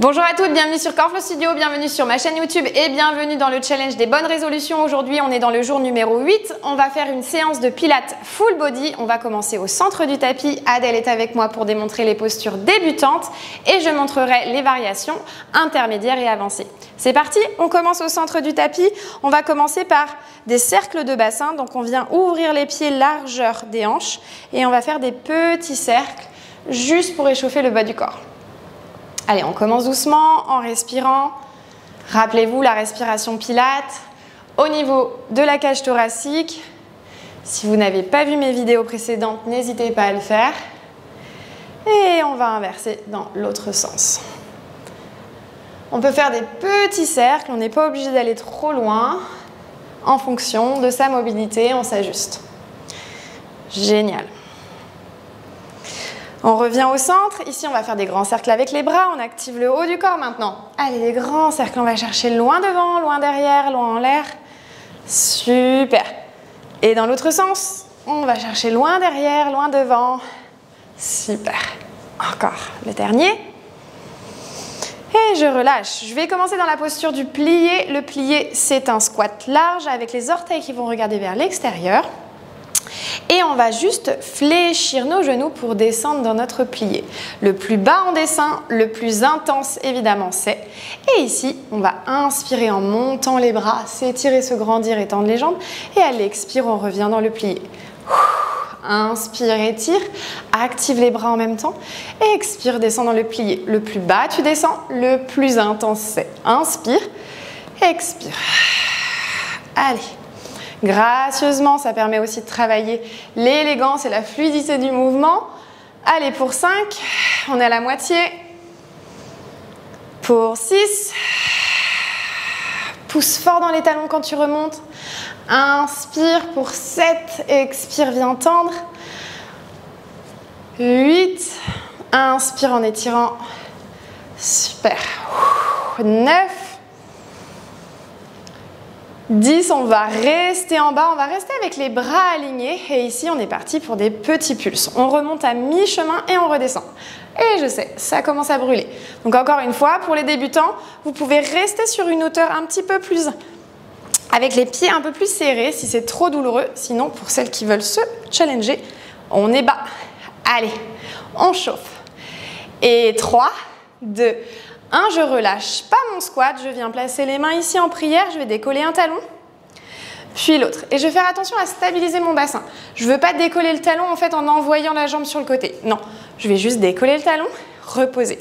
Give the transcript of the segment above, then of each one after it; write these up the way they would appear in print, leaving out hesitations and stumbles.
Bonjour à toutes, bienvenue sur Coreflow Studio, bienvenue sur ma chaîne YouTube et bienvenue dans le challenge des bonnes résolutions. Aujourd'hui, on est dans le jour numéro 8. On va faire une séance de pilates full body. On va commencer au centre du tapis. Adèle est avec moi pour démontrer les postures débutantes et je montrerai les variations intermédiaires et avancées. C'est parti, on commence au centre du tapis. On va commencer par des cercles de bassin. Donc on vient ouvrir les pieds largeur des hanches et on va faire des petits cercles juste pour échauffer le bas du corps. Allez, on commence doucement en respirant. Rappelez-vous la respiration pilates au niveau de la cage thoracique. Si vous n'avez pas vu mes vidéos précédentes, n'hésitez pas à le faire. Et on va inverser dans l'autre sens. On peut faire des petits cercles, on n'est pas obligé d'aller trop loin. En fonction de sa mobilité, on s'ajuste. Génial. On revient au centre. Ici, on va faire des grands cercles avec les bras. On active le haut du corps maintenant. Allez, les grands cercles. On va chercher loin devant, loin derrière, loin en l'air. Super. Et dans l'autre sens, on va chercher loin derrière, loin devant. Super. Encore le dernier. Et je relâche. Je vais commencer dans la posture du plié. Le plié, c'est un squat large avec les orteils qui vont regarder vers l'extérieur. Et on va juste fléchir nos genoux pour descendre dans notre plié. Le plus bas on descend, le plus intense évidemment c'est. Et ici, on va inspirer en montant les bras, s'étirer, se grandir, étendre les jambes. Et à l'expire, on revient dans le plié. Inspire, étire, active les bras en même temps. Et expire, descend dans le plié. Le plus bas tu descends, le plus intense c'est. Inspire, expire. Allez. Gracieusement, ça permet aussi de travailler l'élégance et la fluidité du mouvement. Allez, pour 5, on est à la moitié. Pour 6, pousse fort dans les talons quand tu remontes. Inspire pour 7, expire, viens tendre. 8, inspire en étirant. Super. 9. 10, on va rester en bas, on va rester avec les bras alignés et ici on est parti pour des petits pulses. On remonte à mi-chemin et on redescend. Et je sais, ça commence à brûler. Donc encore une fois, pour les débutants, vous pouvez rester sur une hauteur un petit peu plus, avec les pieds un peu plus serrés si c'est trop douloureux. Sinon, pour celles qui veulent se challenger, on est bas. Allez, on chauffe. Et 3, 2, 1, je relâche pas mon squat, je viens placer les mains ici en prière, je vais décoller un talon, puis l'autre. Et je vais faire attention à stabiliser mon bassin. Je ne veux pas décoller le talon en fait en envoyant la jambe sur le côté. Non, je vais juste décoller le talon, reposer.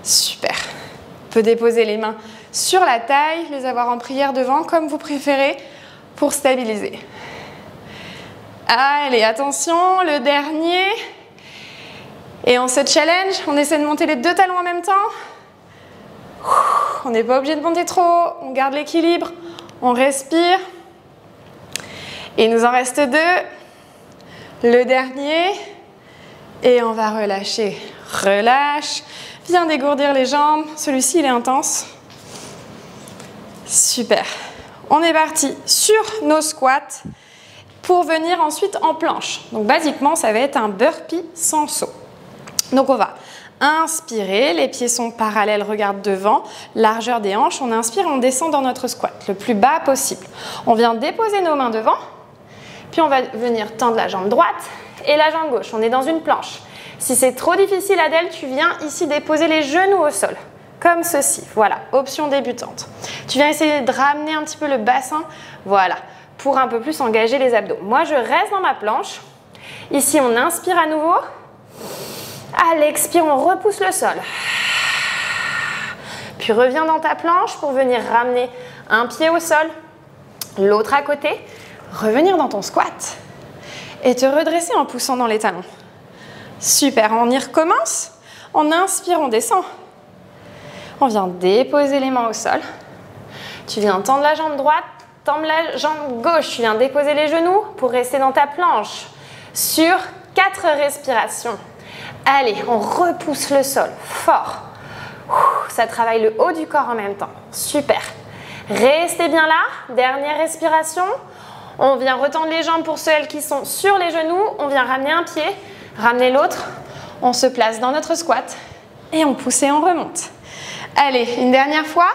Super. On peut déposer les mains sur la taille, les avoir en prière devant comme vous préférez pour stabiliser. Allez, attention, le dernier. Et on se challenge, on essaie de monter les deux talons en même temps. On n'est pas obligé de monter trop, on garde l'équilibre, on respire. Il nous en reste 2. Le dernier. Et on va relâcher. Relâche. Viens dégourdir les jambes. Celui-ci, il est intense. Super. On est parti sur nos squats pour venir ensuite en planche. Donc, basiquement, ça va être un burpee sans saut. Donc, on va inspirer, les pieds sont parallèles, regarde devant, largeur des hanches, on inspire, on descend dans notre squat, le plus bas possible. On vient déposer nos mains devant, puis on va venir tendre la jambe droite et la jambe gauche. On est dans une planche. Si c'est trop difficile, Adèle, tu viens ici déposer les genoux au sol, comme ceci. Voilà, option débutante. Tu viens essayer de ramener un petit peu le bassin, voilà, pour un peu plus engager les abdos. Moi, je reste dans ma planche. Ici, on inspire à nouveau. À l'expire, on repousse le sol. Puis reviens dans ta planche pour venir ramener un pied au sol, l'autre à côté. Revenir dans ton squat et te redresser en poussant dans les talons. Super, on y recommence. On inspire, on descend. On vient déposer les mains au sol. Tu viens tendre la jambe droite, tendre la jambe gauche. Tu viens déposer les genoux pour rester dans ta planche. Sur 4 respirations. Allez, on repousse le sol, fort. Ça travaille le haut du corps en même temps. Super. Restez bien là. Dernière respiration. On vient retendre les jambes pour celles qui sont sur les genoux. On vient ramener un pied, ramener l'autre. On se place dans notre squat et on pousse et on remonte. Allez, une dernière fois.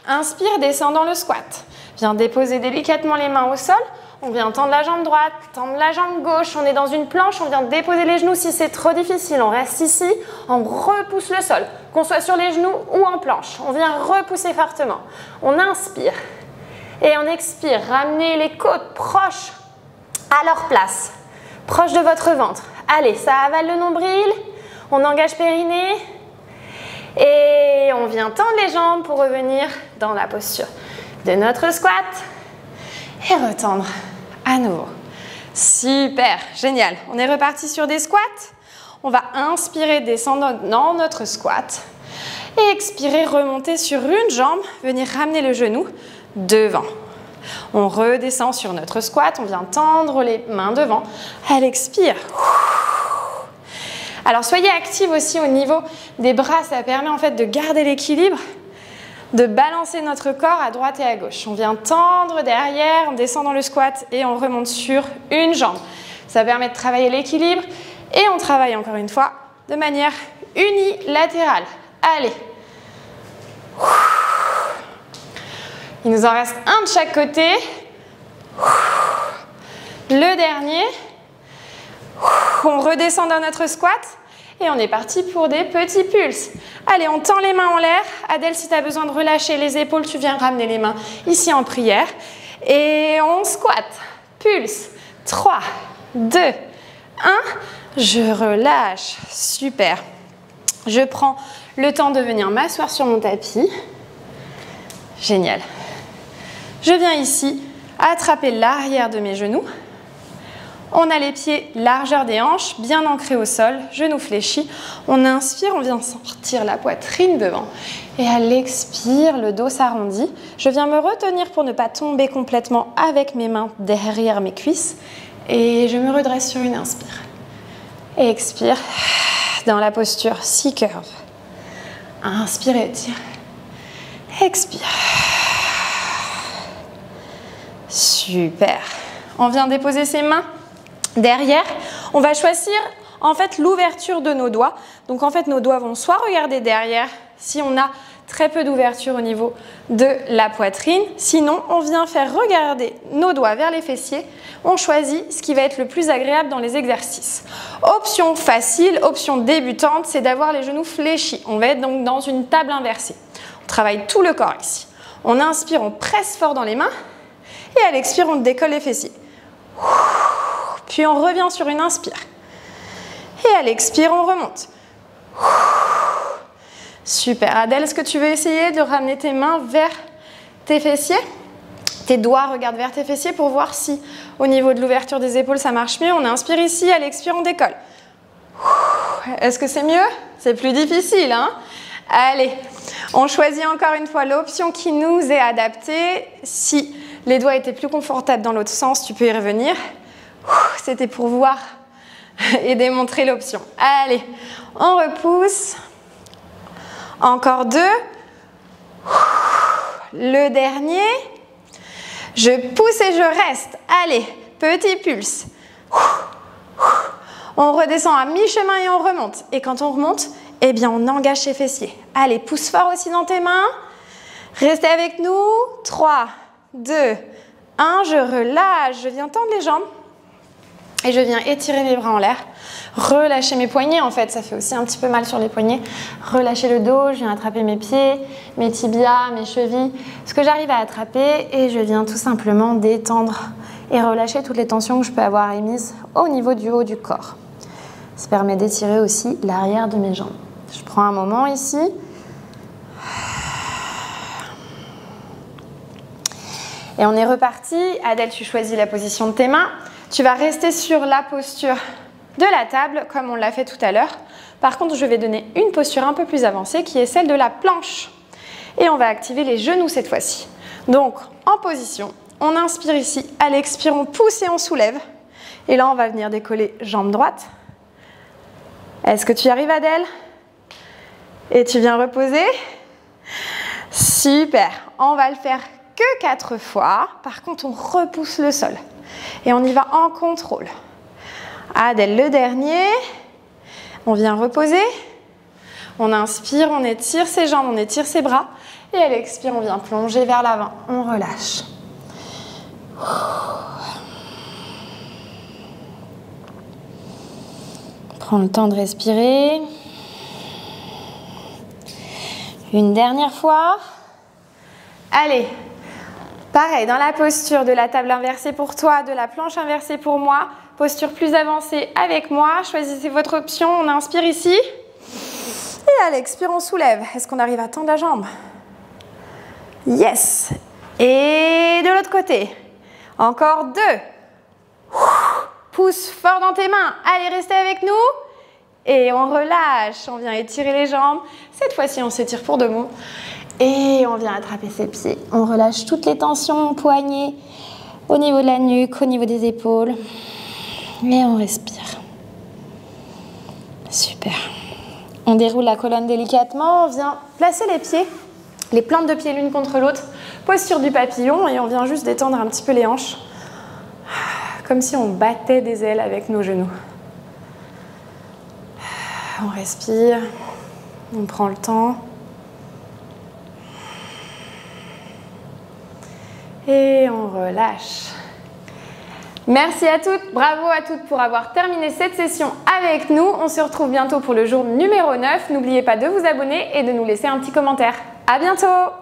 Inspire, descends dans le squat. Viens déposer délicatement les mains au sol. On vient tendre la jambe droite, tendre la jambe gauche. On est dans une planche, on vient déposer les genoux. Si c'est trop difficile, on reste ici. On repousse le sol, qu'on soit sur les genoux ou en planche. On vient repousser fortement. On inspire et on expire. Ramenez les côtes proches à leur place, proche de votre ventre. Allez, ça avale le nombril. On engage périnée. Et on vient tendre les jambes pour revenir dans la posture de notre squat. Et retendre à nouveau. Super, génial. On est reparti sur des squats. On va inspirer, descendre dans notre squat. Et expirer, remonter sur une jambe. Venir ramener le genou devant. On redescend sur notre squat. On vient tendre les mains devant. Elle expire. Alors, soyez actifs aussi au niveau des bras. Ça permet en fait de garder l'équilibre, de balancer notre corps à droite et à gauche. On vient tendre derrière, on descend dans le squat et on remonte sur une jambe. Ça permet de travailler l'équilibre et on travaille encore une fois de manière unilatérale. Allez. Il nous en reste un de chaque côté. Le dernier. On redescend dans notre squat et on est parti pour des petits pulses. Allez, on tend les mains en l'air. Adèle, si tu as besoin de relâcher les épaules, tu viens ramener les mains ici en prière. Et on squatte. Pulse. 3, 2, 1. Je relâche. Super. Je prends le temps de venir m'asseoir sur mon tapis. Génial. Je viens ici attraper l'arrière de mes genoux. On a les pieds largeur des hanches, bien ancrés au sol, genoux fléchis. On inspire, on vient sortir la poitrine devant. Et à l'expire, le dos s'arrondit. Je viens me retenir pour ne pas tomber complètement avec mes mains derrière mes cuisses. Et je me redresse sur une inspire. Et expire dans la posture C-curve. Inspire et étire. Expire. Super. On vient déposer ses mains derrière. On va choisir en fait l'ouverture de nos doigts. Donc en fait nos doigts vont soit regarder derrière si on a très peu d'ouverture au niveau de la poitrine. Sinon on vient faire regarder nos doigts vers les fessiers. On choisit ce qui va être le plus agréable dans les exercices. Option facile, option débutante, c'est d'avoir les genoux fléchis. On va être donc dans une table inversée. On travaille tout le corps ici. On inspire, on presse fort dans les mains. Et à l'expire, on décolle les fessiers. Puis on revient sur une inspire. Et à l'expire, on remonte. Super. Adèle, est-ce que tu veux essayer de ramener tes mains vers tes fessiers? Tes doigts regardent vers tes fessiers pour voir si au niveau de l'ouverture des épaules, ça marche mieux. On inspire ici, à l'expire, on décolle. Est-ce que c'est mieux? C'est plus difficile, hein? Allez, on choisit encore une fois l'option qui nous est adaptée. Si les doigts étaient plus confortables dans l'autre sens, tu peux y revenir. C'était pour voir et démontrer l'option. Allez, on repousse. Encore 2. Le dernier. Je pousse et je reste. Allez, petit pulse. On redescend à mi-chemin et on remonte. Et quand on remonte, eh bien on engage ses fessiers. Allez, pousse fort aussi dans tes mains. Restez avec nous. 3, 2, 1. Je relâche. Je viens tendre les jambes. Et je viens étirer les bras en l'air. Relâcher mes poignets, en fait, ça fait aussi un petit peu mal sur les poignets. Relâcher le dos, je viens attraper mes pieds, mes tibias, mes chevilles, ce que j'arrive à attraper. Et je viens tout simplement détendre et relâcher toutes les tensions que je peux avoir émises au niveau du haut du corps. Ça permet d'étirer aussi l'arrière de mes jambes. Je prends un moment ici. Et on est reparti. Adèle, tu choisis la position de tes mains. Tu vas rester sur la posture de la table, comme on l'a fait tout à l'heure. Par contre, je vais donner une posture un peu plus avancée, qui est celle de la planche. Et on va activer les genoux cette fois-ci. Donc, en position, on inspire ici. À l'expire, on pousse et on soulève. Et là, on va venir décoller jambe droite. Est-ce que tu y arrives, Adèle? Et tu viens reposer. Super. On va le faire que 4 fois. Par contre, on repousse le sol. Et on y va en contrôle. Adèle, le dernier. On vient reposer. On inspire, on étire ses jambes, on étire ses bras. Et à l'expire, on vient plonger vers l'avant. On relâche. Prends le temps de respirer. Une dernière fois. Allez. Pareil, dans la posture de la table inversée pour toi, de la planche inversée pour moi. Posture plus avancée avec moi. Choisissez votre option. On inspire ici. Et à l'expire, on soulève. Est-ce qu'on arrive à tendre la jambe? Yes. Et de l'autre côté. Encore 2. Pousse fort dans tes mains. Allez, restez avec nous. Et on relâche. On vient étirer les jambes. Cette fois-ci, on s'étire pour de bon. Et on vient attraper ses pieds. On relâche toutes les tensions, poignets, au niveau de la nuque, au niveau des épaules. Et on respire. Super. On déroule la colonne délicatement. On vient placer les pieds, les plantes de pieds l'une contre l'autre. Posture du papillon. Et on vient juste détendre un petit peu les hanches. Comme si on battait des ailes avec nos genoux. On respire. On prend le temps. Et on relâche. Merci à toutes, bravo à toutes pour avoir terminé cette session avec nous. On se retrouve bientôt pour le jour numéro 9. N'oubliez pas de vous abonner et de nous laisser un petit commentaire. À bientôt!